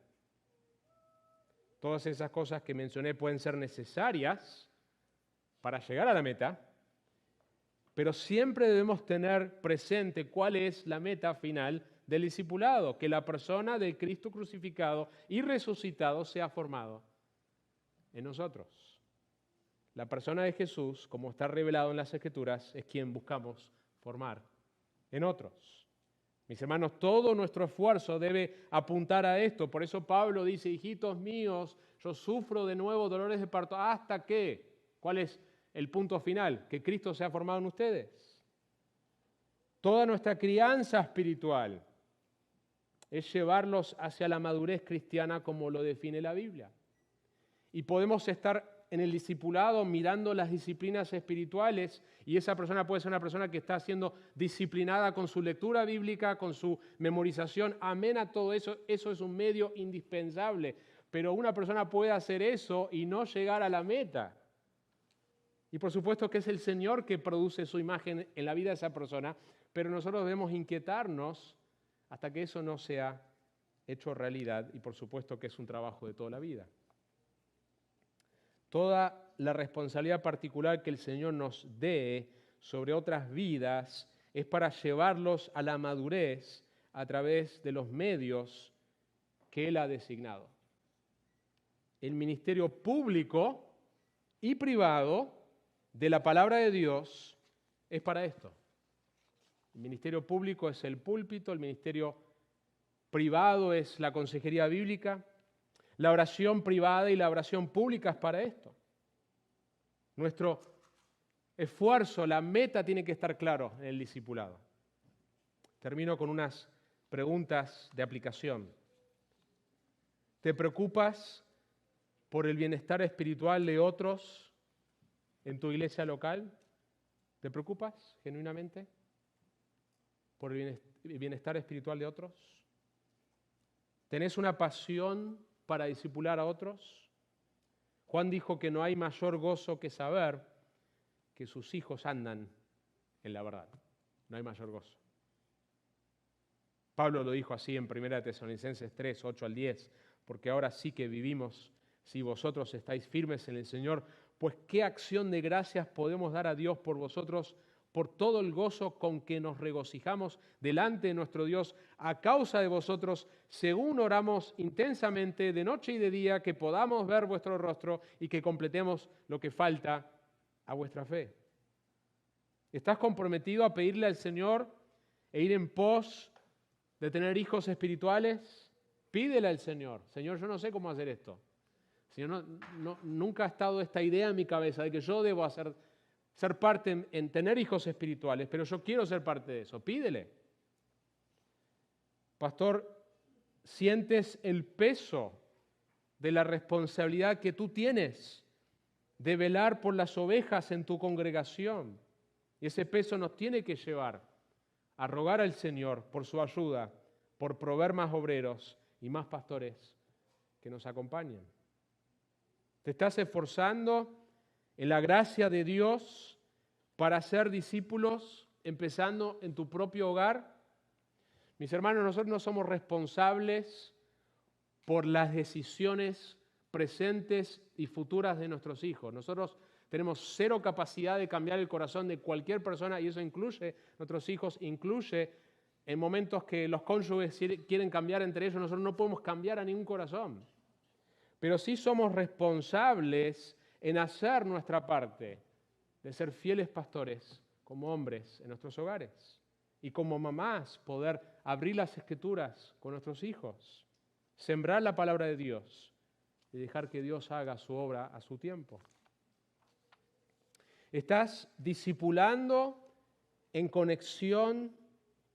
Todas esas cosas que mencioné pueden ser necesarias para llegar a la meta, pero siempre debemos tener presente cuál es la meta final del discipulado, que la persona del Cristo crucificado y resucitado sea formado en nosotros. La persona de Jesús, como está revelado en las Escrituras, es quien buscamos formar en otros. Mis hermanos, todo nuestro esfuerzo debe apuntar a esto. Por eso Pablo dice, hijitos míos, yo sufro de nuevo dolores de parto. ¿Hasta qué? ¿Cuál es el punto final? Que Cristo sea formado en ustedes. Toda nuestra crianza espiritual es llevarlos hacia la madurez cristiana como lo define la Biblia. Y podemos estar en el discipulado mirando las disciplinas espirituales y esa persona puede ser una persona que está siendo disciplinada con su lectura bíblica, con su memorización. Amén a todo eso. Eso es un medio indispensable. Pero una persona puede hacer eso y no llegar a la meta. Y por supuesto que es el Señor que produce su imagen en la vida de esa persona, pero nosotros debemos inquietarnos hasta que eso no sea hecho realidad y por supuesto que es un trabajo de toda la vida. Toda la responsabilidad particular que el Señor nos dé sobre otras vidas es para llevarlos a la madurez a través de los medios que Él ha designado. El ministerio público y privado de la palabra de Dios es para esto. El ministerio público es el púlpito, el ministerio privado es la consejería bíblica, la oración privada y la oración pública es para esto. Nuestro esfuerzo, la meta tiene que estar claro en el discipulado. Termino con unas preguntas de aplicación. ¿Te preocupas por el bienestar espiritual de otros en tu iglesia local? ¿Te preocupas genuinamente por el bienestar espiritual de otros? ¿Tenés una pasión para discipular a otros? Juan dijo que no hay mayor gozo que saber que sus hijos andan en la verdad. No hay mayor gozo. Pablo lo dijo así en 1 Tesalonicenses 3, 8 al 10, porque ahora sí que vivimos si vosotros estáis firmes en el Señor, pues qué acción de gracias podemos dar a Dios por vosotros, por todo el gozo con que nos regocijamos delante de nuestro Dios a causa de vosotros, según oramos intensamente de noche y de día, que podamos ver vuestro rostro y que completemos lo que falta a vuestra fe. ¿Estás comprometido a pedirle al Señor e ir en pos de tener hijos espirituales? Pídele al Señor. Señor, yo no sé cómo hacer esto. Señor, nunca ha estado esta idea en mi cabeza de que yo debo ser parte en tener hijos espirituales, pero yo quiero ser parte de eso. Pídele. Pastor, ¿sientes el peso de la responsabilidad que tú tienes de velar por las ovejas en tu congregación? Y ese peso nos tiene que llevar a rogar al Señor por su ayuda, por proveer más obreros y más pastores que nos acompañen. ¿Te estás esforzando en la gracia de Dios para ser discípulos, empezando en tu propio hogar? Mis hermanos, nosotros no somos responsables por las decisiones presentes y futuras de nuestros hijos. Nosotros tenemos cero capacidad de cambiar el corazón de cualquier persona y eso incluye nuestros hijos, incluye en momentos que los cónyuges quieren cambiar entre ellos, nosotros no podemos cambiar a ningún corazón. Pero sí somos responsables en hacer nuestra parte de ser fieles pastores como hombres en nuestros hogares y como mamás poder abrir las Escrituras con nuestros hijos, sembrar la palabra de Dios y dejar que Dios haga su obra a su tiempo. ¿Estás discipulando en conexión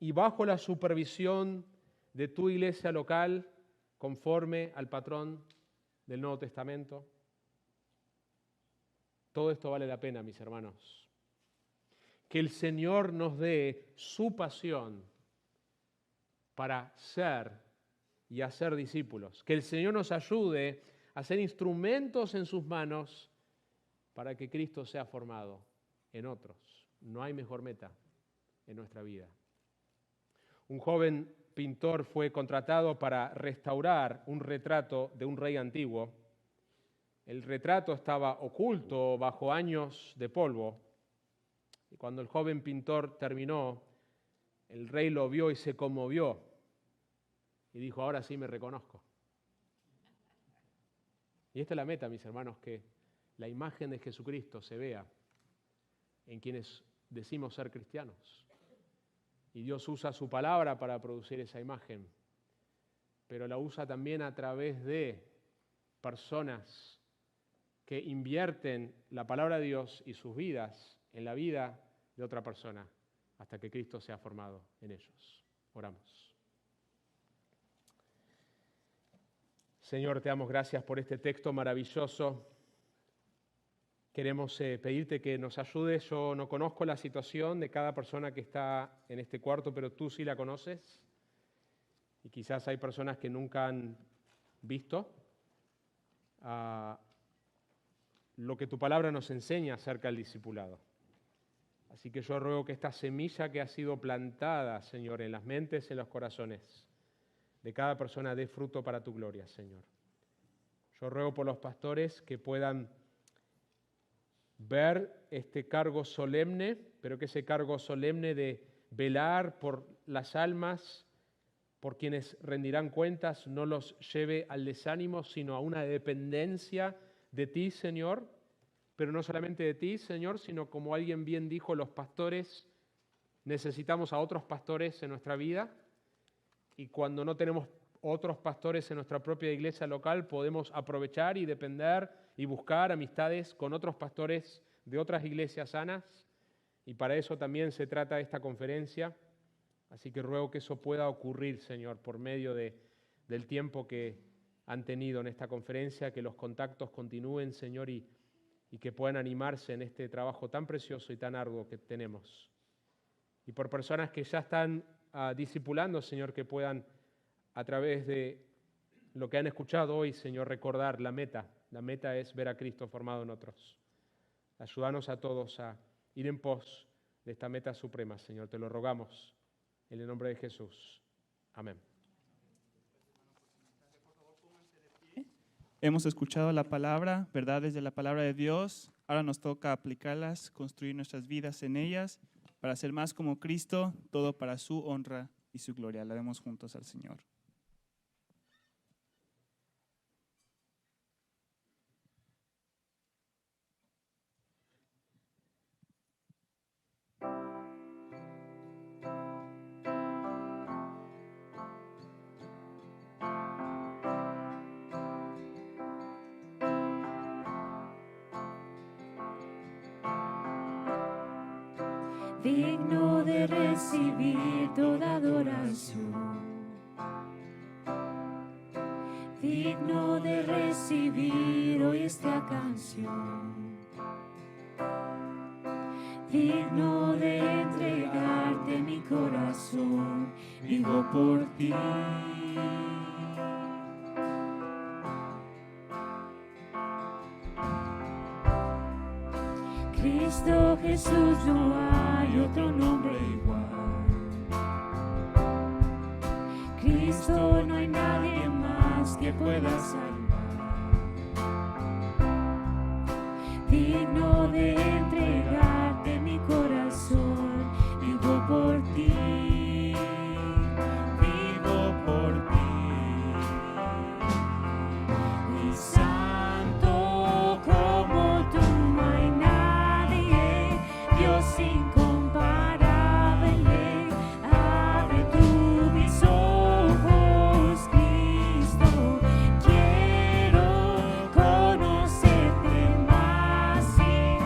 y bajo la supervisión de tu iglesia local conforme al patrón del Nuevo Testamento? Todo esto vale la pena, mis hermanos. Que el Señor nos dé su pasión para ser y hacer discípulos. Que el Señor nos ayude a ser instrumentos en sus manos para que Cristo sea formado en otros. No hay mejor meta en nuestra vida. Un joven pintor fue contratado para restaurar un retrato de un rey antiguo. El retrato estaba oculto bajo años de polvo. Y cuando el joven pintor terminó, el rey lo vio y se conmovió. Y dijo, ahora sí me reconozco. Y esta es la meta, mis hermanos, que la imagen de Jesucristo se vea en quienes decimos ser cristianos. Y Dios usa su palabra para producir esa imagen, pero la usa también a través de personas que invierten la palabra de Dios y sus vidas en la vida de otra persona hasta que Cristo sea formado en ellos. Oramos. Señor, te damos gracias por este texto maravilloso queremos pedirte que nos ayudes. Yo no conozco la situación de cada persona que está en este cuarto, pero tú sí la conoces. Y quizás hay personas que nunca han visto lo que tu palabra nos enseña acerca del discipulado. Así que yo ruego que esta semilla que ha sido plantada, Señor, en las mentes, en los corazones de cada persona dé fruto para tu gloria, Señor. Yo ruego por los pastores que puedan ver este cargo solemne, pero que ese cargo solemne de velar por las almas, por quienes rendirán cuentas, no los lleve al desánimo, sino a una dependencia de ti, Señor, pero no solamente de ti, Señor, sino como alguien bien dijo, los pastores necesitamos a otros pastores en nuestra vida, y cuando no tenemos otros pastores en nuestra propia iglesia local, podemos aprovechar y depender y buscar amistades con otros pastores de otras iglesias sanas, y para eso también se trata esta conferencia. Así que ruego que eso pueda ocurrir, Señor, por medio del tiempo que han tenido en esta conferencia, que los contactos continúen, Señor, y que puedan animarse en este trabajo tan precioso y tan arduo que tenemos. Y por personas que ya están discipulando, Señor, que puedan, a través de lo que han escuchado hoy, Señor, recordar la meta. La meta es ver a Cristo formado en otros. Ayúdanos a todos a ir en pos de esta meta suprema, Señor. Te lo rogamos en el nombre de Jesús. Amén. Hemos escuchado la palabra, verdades de la palabra de Dios. Ahora nos toca aplicarlas, construir nuestras vidas en ellas, para ser más como Cristo, todo para su honra y su gloria. Alabemos juntos al Señor. Digno de recibir toda adoración, digno de recibir hoy esta canción, digno de entregarte mi corazón, vivo por ti. Cristo Jesús, no hay otro nombre igual. Cristo, no hay nadie más que pueda salvar. Digno de entregarte mi corazón, vivo por ti, vivo por ti. Y santo como tú no hay nadie, Dios incomparable, abre tú mis ojos, Cristo, quiero conocerte más y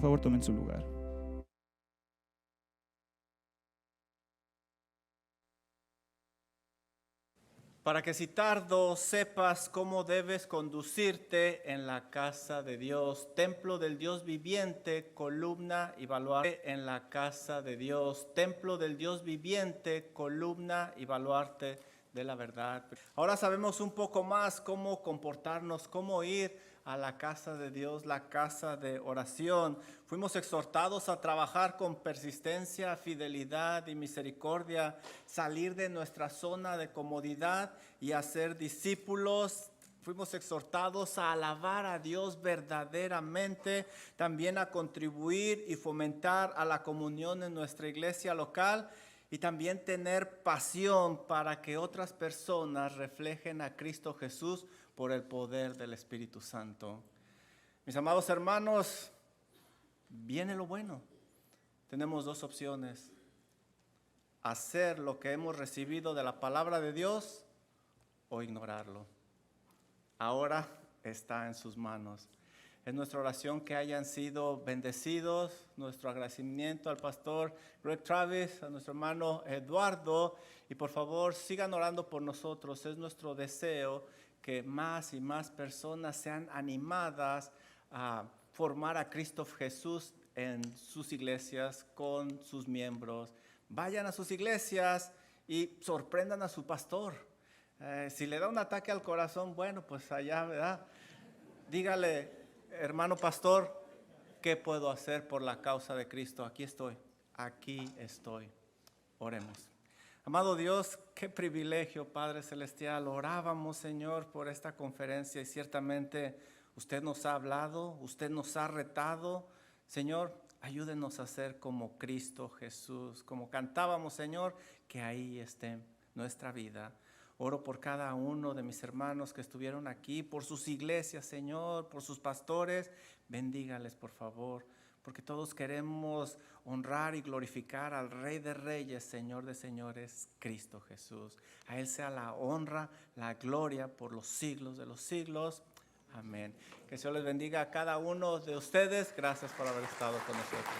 por favor tomen su lugar. Para que si tardo sepas cómo debes conducirte en la casa de Dios, templo del Dios viviente, columna y baluarte en la casa de Dios, templo del Dios viviente, columna y baluarte de la verdad. Ahora sabemos un poco más cómo comportarnos, cómo ir a la casa de Dios, la casa de oración. Fuimos exhortados a trabajar con persistencia, fidelidad y misericordia, salir de nuestra zona de comodidad y hacer discípulos. Fuimos exhortados a alabar a Dios verdaderamente, también a contribuir y fomentar a la comunión en nuestra iglesia local y también tener pasión para que otras personas reflejen a Cristo Jesús por el poder del Espíritu Santo. Mis amados hermanos, viene lo bueno. Tenemos dos opciones: hacer lo que hemos recibido de la palabra de Dios o ignorarlo. Ahora está en sus manos. Es nuestra oración que hayan sido bendecidos, nuestro agradecimiento al pastor Greg Travis, a nuestro hermano Eduardo, y por favor sigan orando por nosotros. Es nuestro deseo que más y más personas sean animadas a formar a Cristo Jesús en sus iglesias con sus miembros. Vayan a sus iglesias y sorprendan a su pastor. Si le da un ataque al corazón, bueno, pues allá, ¿verdad? Dígale: hermano pastor, ¿qué puedo hacer por la causa de Cristo? Aquí estoy, aquí estoy. Oremos. Amado Dios, qué privilegio, Padre Celestial. Orábamos, Señor, por esta conferencia y ciertamente usted nos ha hablado, usted nos ha retado. Señor, ayúdenos a ser como Cristo Jesús, como cantábamos, Señor, que ahí esté nuestra vida. Oro por cada uno de mis hermanos que estuvieron aquí, por sus iglesias, Señor, por sus pastores. Bendígales, por favor, porque todos queremos honrar y glorificar al Rey de Reyes, Señor de Señores, Cristo Jesús. A Él sea la honra, la gloria por los siglos de los siglos. Amén. Que el Señor les bendiga a cada uno de ustedes. Gracias por haber estado con nosotros.